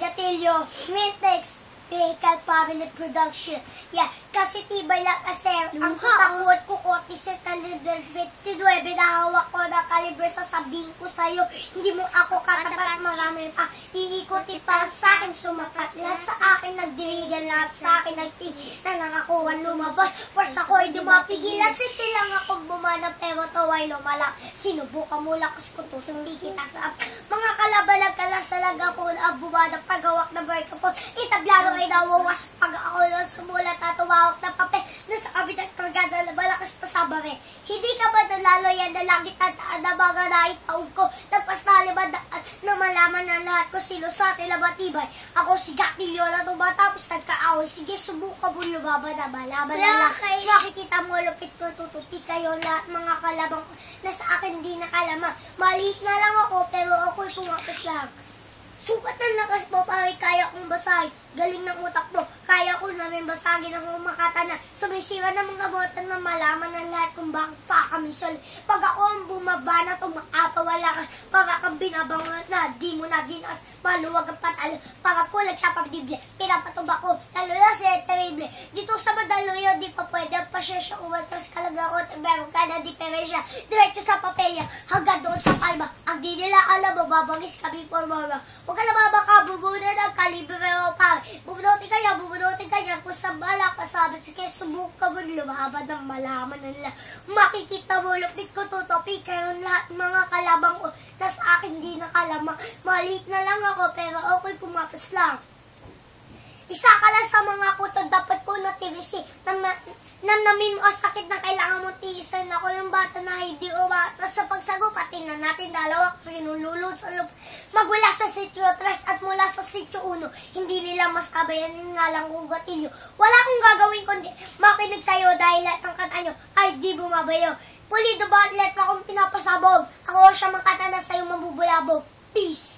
Gatillo, Mintex, Vehicle Family Production. Yeah, kasi tibay lang kasi ang takot ko sa caliber 29 na hawak ko na caliber sasabihin ko sa'yo. Hindi mo ako katapat, marami pa iikutin para sa akin sumapat. Lahat sa akin nagdirigan, lahat sa akin nagtingin na nakakuha lumabas. Force ako ay di mapigilan, sinti lang ako bumanap pero taway lumala. Sinubukan mo lakas ko tutumbi kita sa mga kalabalag ka lang sa laga po na bumanap pagawak na break po. Itablado ay nawawas pag ako lang sumulat at tumawak na papel na sa kabilang kargada na malakas pa sa bare. Hindi ka ba nalalo yan na lagi tataan na mga naitaog ko nagpas naliban at na malaman na lahat ko sino sa atin na matibay. Ako si Gatillo na tumatapos nagkaaway. Sige, subukan mo lumaban na malaman na lang. Makikita mo lupit ko tutupi kayo lahat mga kalabang ko na sa akin di nakalama. Maliit na lang ako pero ako'y pumakas lang. Sukat ng lakas mo, pare, kaya kong basahin. Galing ng utak mo, kaya ko namin basagin ang umakata na sumisira ng mga botan na malaman ng lahat kung bakit pa kami sali. Pag ako ang bumaba na tumakatawala ka, para kang binabangat na, di mo na ginas, maluwag ang patalo, para kulag sa pagdible, pinapatuba ko, lalo na si terrible. Dito sa Mandaluyong, di pa pwede ang pasyensya umatras kalaga ko, meron ka na diferensya, diretso sa papelya, hanggang doon sa kalma, ang di nila alam, mababangis kami for mama. Huwag ka na baka bubunan ang kalibre mo pare. Bubunutin kanya, kung sa bala kasabit, sige, subukan mo lumaban ng malaman nila. Makikita mo, lupit ko tutopi, kayo lahat mga kalabang ko, na sa akin di nakalamang. Maliit na lang ako, pero ako'y pumapas lang. Isa ka lang sa mga kuto, dapat ko na TVC, namnamin mo ang sakit na kailangan mo tiisan. Ako yung bata na hindi umatras sa pagsagot. Pati na natin dalawa sinululod sa lupa. Magmula sa sityo 3 at mula sa sityo 1. Hindi nila masabayan nga lang kung Gatillo. Wala akong gagawin kundi makinig sa'yo dahil lahat ng kanta nyo ay di bumabayo. Pulido ba at letra kong pinapasabog? Ako siya makata na sa'yo mabubulabog. Peace!